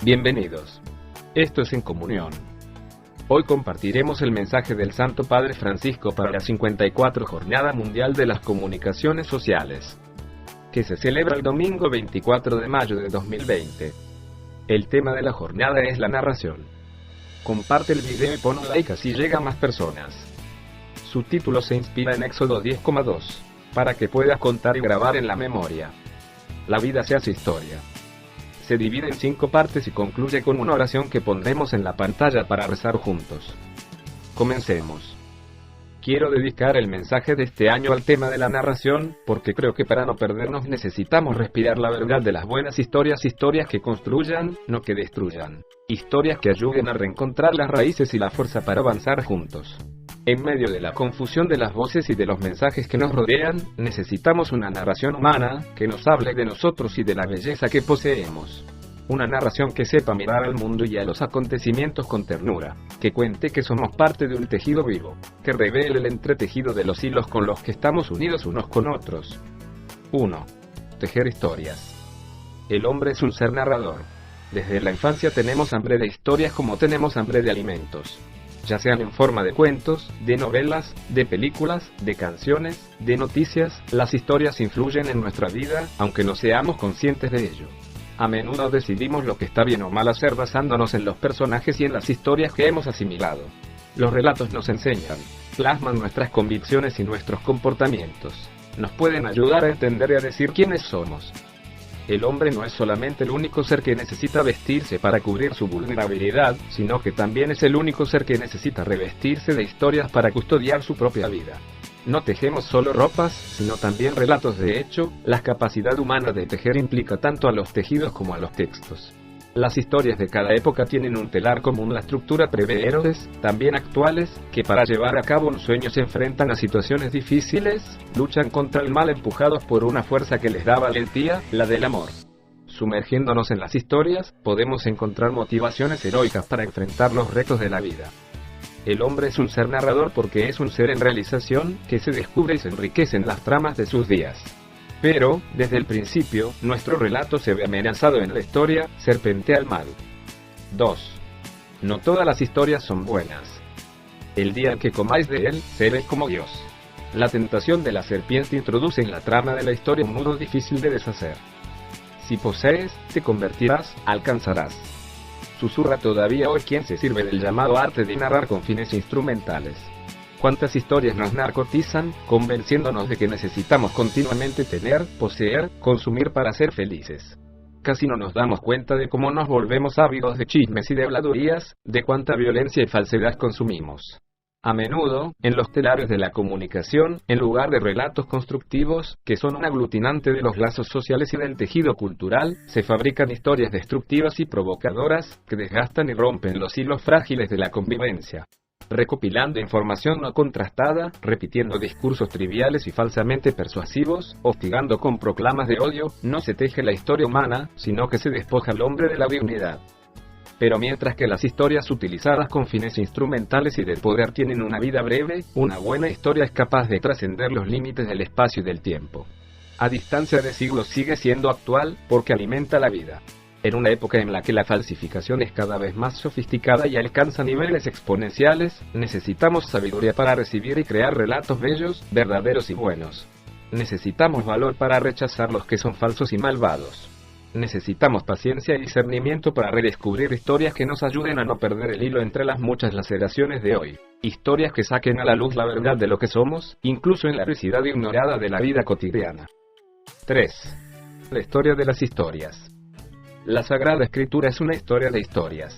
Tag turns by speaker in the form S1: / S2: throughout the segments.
S1: Bienvenidos. Esto es En Comunión. Hoy compartiremos el mensaje del Santo Padre Francisco para la 54 Jornada Mundial de las Comunicaciones Sociales, que se celebra el domingo 24 de mayo de 2020. El tema de la jornada es la narración. Comparte el video y pon un like así llega a más personas. Su título se inspira en Éxodo 10,2, para que puedas contar y grabar en la memoria. La vida se hace historia. Se divide en 5 partes y concluye con una oración que pondremos en la pantalla para rezar juntos. Comencemos. Quiero dedicar el mensaje de este año al tema de la narración, porque creo que para no perdernos necesitamos respirar la verdad de las buenas historias, historias que construyan, no que destruyan, historias que ayuden a reencontrar las raíces y la fuerza para avanzar juntos. En medio de la confusión de las voces y de los mensajes que nos rodean, necesitamos una narración humana, que nos hable de nosotros y de la belleza que poseemos. Una narración que sepa mirar al mundo y a los acontecimientos con ternura, que cuente que somos parte de un tejido vivo, que revele el entretejido de los hilos con los que estamos unidos unos con otros. 1. Tejer historias. El hombre es un ser narrador. Desde la infancia tenemos hambre de historias como tenemos hambre de alimentos. Ya sean en forma de cuentos, de novelas, de películas, de canciones, de noticias, las historias influyen en nuestra vida, aunque no seamos conscientes de ello. A menudo decidimos lo que está bien o mal hacer basándonos en los personajes y en las historias que hemos asimilado. Los relatos nos enseñan, plasman nuestras convicciones y nuestros comportamientos. Nos pueden ayudar a entender y a decir quiénes somos. El hombre no es solamente el único ser que necesita vestirse para cubrir su vulnerabilidad, sino que también es el único ser que necesita revestirse de historias para custodiar su propia vida. No tejemos solo ropas, sino también relatos. De hecho, la capacidad humana de tejer implica tanto a los tejidos como a los textos. Las historias de cada época tienen un telar común. La estructura prevé héroes, también actuales, que para llevar a cabo un sueño se enfrentan a situaciones difíciles, luchan contra el mal empujados por una fuerza que les da valentía, la del amor. Sumergiéndonos en las historias, podemos encontrar motivaciones heroicas para enfrentar los retos de la vida. El hombre es un ser narrador porque es un ser en realización, que se descubre y se enriquece en las tramas de sus días. Pero, desde el principio, nuestro relato se ve amenazado en la historia, serpentea el mal. 2. No todas las historias son buenas. El día en que comáis de él, seréis como Dios. La tentación de la serpiente introduce en la trama de la historia un nudo difícil de deshacer. Si posees, te convertirás, alcanzarás. Susurra todavía hoy quien se sirve del llamado arte de narrar con fines instrumentales. ¿Cuántas historias nos narcotizan, convenciéndonos de que necesitamos continuamente tener, poseer, consumir para ser felices? Casi no nos damos cuenta de cómo nos volvemos ávidos de chismes y de habladurías, de cuánta violencia y falsedad consumimos. A menudo, en los telares de la comunicación, en lugar de relatos constructivos, que son un aglutinante de los lazos sociales y del tejido cultural, se fabrican historias destructivas y provocadoras, que desgastan y rompen los hilos frágiles de la convivencia. Recopilando información no contrastada, repitiendo discursos triviales y falsamente persuasivos, hostigando con proclamas de odio, no se teje la historia humana, sino que se despoja al hombre de la dignidad. Pero mientras que las historias utilizadas con fines instrumentales y del poder tienen una vida breve, una buena historia es capaz de trascender los límites del espacio y del tiempo. A distancia de siglos sigue siendo actual, porque alimenta la vida. En una época en la que la falsificación es cada vez más sofisticada y alcanza niveles exponenciales, necesitamos sabiduría para recibir y crear relatos bellos, verdaderos y buenos. Necesitamos valor para rechazar los que son falsos y malvados. Necesitamos paciencia y discernimiento para redescubrir historias que nos ayuden a no perder el hilo entre las muchas laceraciones de hoy. Historias que saquen a la luz la verdad de lo que somos, incluso en la rigiidad ignorada de la vida cotidiana. 3. La historia de las historias. La Sagrada Escritura es una historia de historias.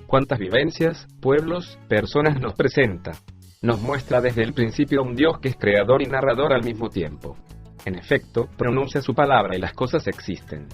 S1: ¿Cuántas vivencias, pueblos, personas nos presenta? Nos muestra desde el principio a un Dios que es creador y narrador al mismo tiempo. En efecto, pronuncia su palabra y las cosas existen.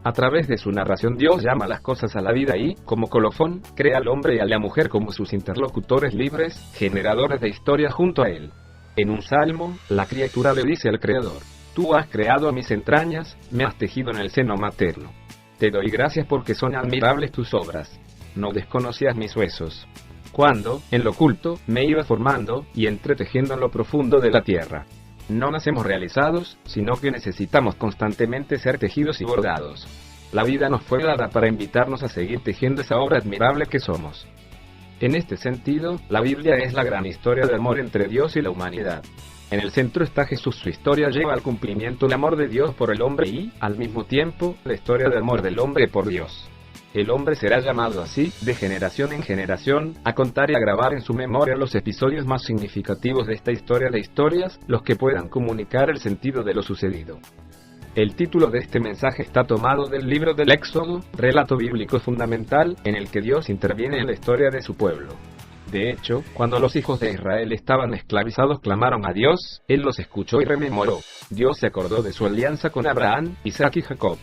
S1: A través de su narración Dios llama las cosas a la vida y, como colofón, crea al hombre y a la mujer como sus interlocutores libres, generadores de historias junto a él. En un salmo, la criatura le dice al Creador: Tú has creado mis entrañas, me has tejido en el seno materno. Te doy gracias porque son admirables tus obras. No desconocías mis huesos. Cuando, en lo oculto, me iba formando y entretejiendo en lo profundo de la tierra. No nacemos realizados, sino que necesitamos constantemente ser tejidos y bordados. La vida nos fue dada para invitarnos a seguir tejiendo esa obra admirable que somos. En este sentido, la Biblia es la gran historia de amor entre Dios y la humanidad. En el centro está Jesús. Su historia lleva al cumplimiento el amor de Dios por el hombre y, al mismo tiempo, la historia de amor del hombre por Dios. El hombre será llamado así, de generación en generación, a contar y a grabar en su memoria los episodios más significativos de esta historia de historias, los que puedan comunicar el sentido de lo sucedido. El título de este mensaje está tomado del libro del Éxodo, relato bíblico fundamental, en el que Dios interviene en la historia de su pueblo. De hecho, cuando los hijos de Israel estaban esclavizados clamaron a Dios, Él los escuchó y rememoró. Dios se acordó de su alianza con Abraham, Isaac y Jacob.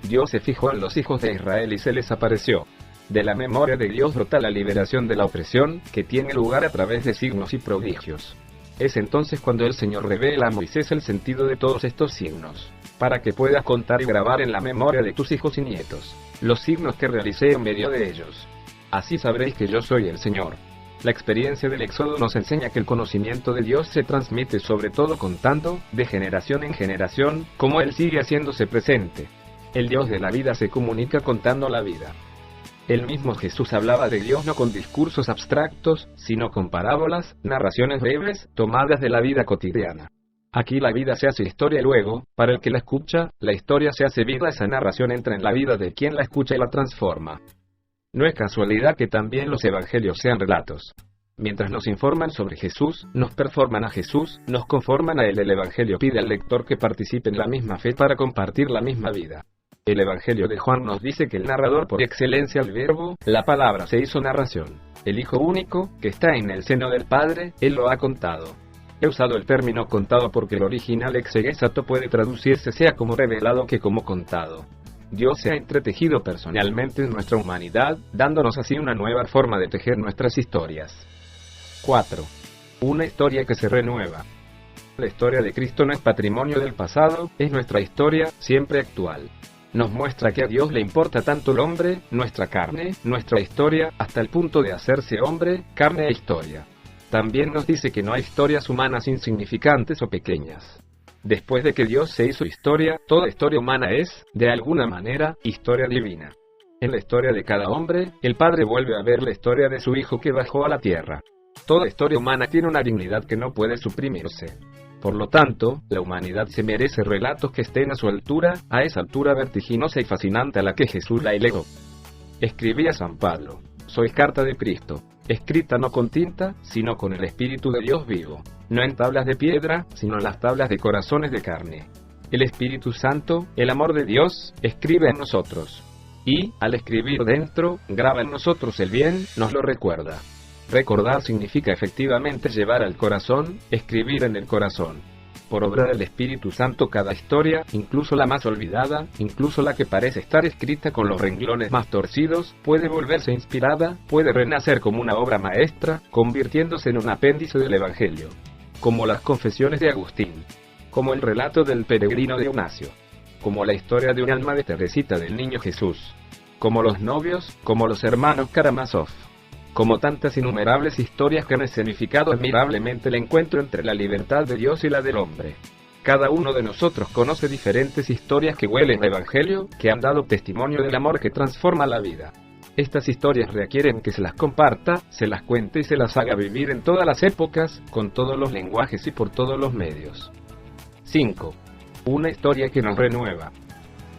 S1: Dios se fijó en los hijos de Israel y se les apareció. De la memoria de Dios brota la liberación de la opresión, que tiene lugar a través de signos y prodigios. Es entonces cuando el Señor revela a Moisés el sentido de todos estos signos, para que puedas contar y grabar en la memoria de tus hijos y nietos los signos que realicé en medio de ellos. Así sabréis que yo soy el Señor. La experiencia del Éxodo nos enseña que el conocimiento de Dios se transmite sobre todo contando, de generación en generación, como Él sigue haciéndose presente. El Dios de la vida se comunica contando la vida. El mismo Jesús hablaba de Dios no con discursos abstractos, sino con parábolas, narraciones breves, tomadas de la vida cotidiana. Aquí la vida se hace historia y luego, para el que la escucha, la historia se hace vida. Esa narración entra en la vida de quien la escucha y la transforma. No es casualidad que también los evangelios sean relatos. Mientras nos informan sobre Jesús, nos performan a Jesús, nos conforman a Él. El evangelio pide al lector que participe en la misma fe para compartir la misma vida. El evangelio de Juan nos dice que el narrador por excelencia, el verbo, la palabra, se hizo narración. El Hijo único, que está en el seno del Padre, Él lo ha contado. He usado el término contado porque el original exegesato puede traducirse sea como revelado que como contado. Dios se ha entretejido personalmente en nuestra humanidad, dándonos así una nueva forma de tejer nuestras historias. 4. Una historia que se renueva. La historia de Cristo no es patrimonio del pasado, es nuestra historia, siempre actual. Nos muestra que a Dios le importa tanto el hombre, nuestra carne, nuestra historia, hasta el punto de hacerse hombre, carne e historia. También nos dice que no hay historias humanas insignificantes o pequeñas. Después de que Dios se hizo historia, toda historia humana es, de alguna manera, historia divina. En la historia de cada hombre, el Padre vuelve a ver la historia de su Hijo que bajó a la tierra. Toda historia humana tiene una dignidad que no puede suprimirse. Por lo tanto, la humanidad se merece relatos que estén a su altura, a esa altura vertiginosa y fascinante a la que Jesús la elevó. Escribía San Pablo: soy carta de Cristo, escrita no con tinta, sino con el Espíritu de Dios vivo, no en tablas de piedra, sino en las tablas de corazones de carne. El Espíritu Santo, el amor de Dios, escribe en nosotros. Y, al escribir dentro, graba en nosotros el bien, nos lo recuerda. Recordar significa efectivamente llevar al corazón, escribir en el corazón. Por obra del Espíritu Santo cada historia, incluso la más olvidada, incluso la que parece estar escrita con los renglones más torcidos, puede volverse inspirada, puede renacer como una obra maestra, convirtiéndose en un apéndice del Evangelio. Como las confesiones de Agustín. Como el relato del peregrino de Ignacio. Como la historia de un alma de Teresita del Niño Jesús. Como los novios, como los hermanos Karamazov. Como tantas innumerables historias que han escenificado admirablemente el encuentro entre la libertad de Dios y la del hombre. Cada uno de nosotros conoce diferentes historias que huelen a evangelio, que han dado testimonio del amor que transforma la vida. Estas historias requieren que se las comparta, se las cuente y se las haga vivir en todas las épocas, con todos los lenguajes y por todos los medios. 5. Una historia que nos renueva.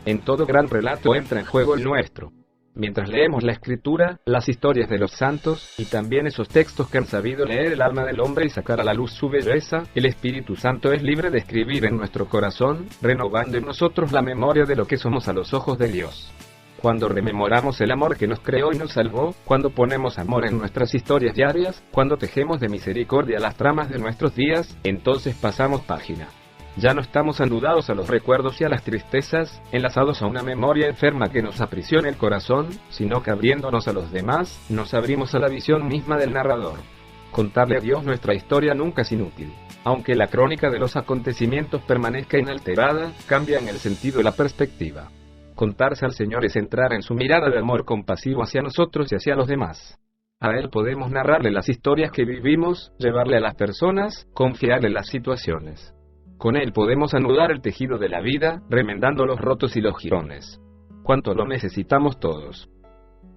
S1: En todo gran relato entra en juego el nuestro. Mientras leemos la Escritura, las historias de los santos, y también esos textos que han sabido leer el alma del hombre y sacar a la luz su belleza, el Espíritu Santo es libre de escribir en nuestro corazón, renovando en nosotros la memoria de lo que somos a los ojos de Dios. Cuando rememoramos el amor que nos creó y nos salvó, cuando ponemos amor en nuestras historias diarias, cuando tejemos de misericordia las tramas de nuestros días, entonces pasamos página. Ya no estamos anudados a los recuerdos y a las tristezas, enlazados a una memoria enferma que nos aprisiona el corazón, sino que abriéndonos a los demás, nos abrimos a la visión misma del narrador. Contarle a Dios nuestra historia nunca es inútil. Aunque la crónica de los acontecimientos permanezca inalterada, cambia en el sentido y la perspectiva. Contarse al Señor es entrar en su mirada de amor compasivo hacia nosotros y hacia los demás. A Él podemos narrarle las historias que vivimos, llevarle a las personas, confiarle las situaciones. Con Él podemos anudar el tejido de la vida, remendando los rotos y los jirones. Cuánto lo necesitamos todos.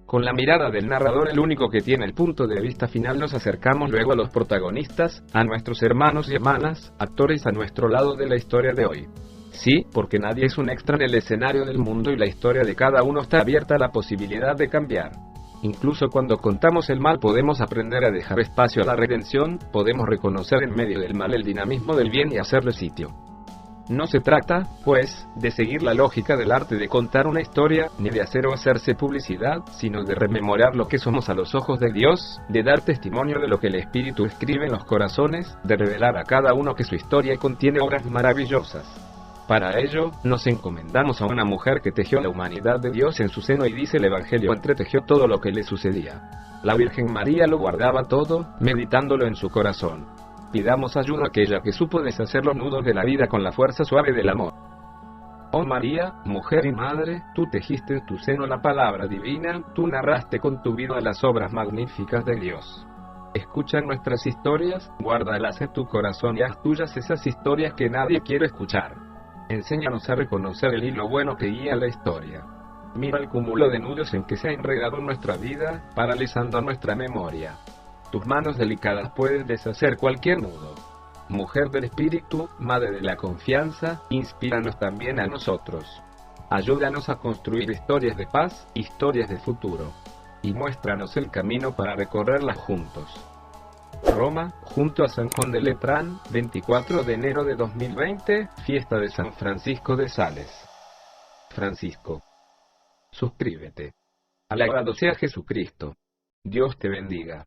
S1: Con la mirada del narrador, el único que tiene el punto de vista final, nos acercamos luego a los protagonistas, a nuestros hermanos y hermanas, actores a nuestro lado de la historia de hoy. Sí, porque nadie es un extra en el escenario del mundo y la historia de cada uno está abierta a la posibilidad de cambiar. Incluso cuando contamos el mal podemos aprender a dejar espacio a la redención, podemos reconocer en medio del mal el dinamismo del bien y hacerle sitio. No se trata, pues, de seguir la lógica del arte de contar una historia, ni de hacer o hacerse publicidad, sino de rememorar lo que somos a los ojos de Dios, de dar testimonio de lo que el Espíritu escribe en los corazones, de revelar a cada uno que su historia contiene obras maravillosas. Para ello, nos encomendamos a una mujer que tejió la humanidad de Dios en su seno y dice el Evangelio entretejió todo lo que le sucedía. La Virgen María lo guardaba todo, meditándolo en su corazón. Pidamos ayuda a aquella que supo deshacer los nudos de la vida con la fuerza suave del amor. Oh María, mujer y madre, tú tejiste en tu seno la palabra divina, tú narraste con tu vida las obras magníficas de Dios. Escucha nuestras historias, guárdalas en tu corazón y haz tuyas esas historias que nadie quiere escuchar. Enséñanos a reconocer el hilo bueno que guía la historia. Mira el cúmulo de nudos en que se ha enredado nuestra vida, paralizando nuestra memoria. Tus manos delicadas pueden deshacer cualquier nudo. Mujer del Espíritu, Madre de la Confianza, inspíranos también a nosotros. Ayúdanos a construir historias de paz, historias de futuro. Y muéstranos el camino para recorrerlas juntos. Roma, junto a San Juan de Letrán, 24 de enero de 2020, fiesta de San Francisco de Sales. Francisco. Suscríbete. Alabado sea Jesucristo. Dios te bendiga.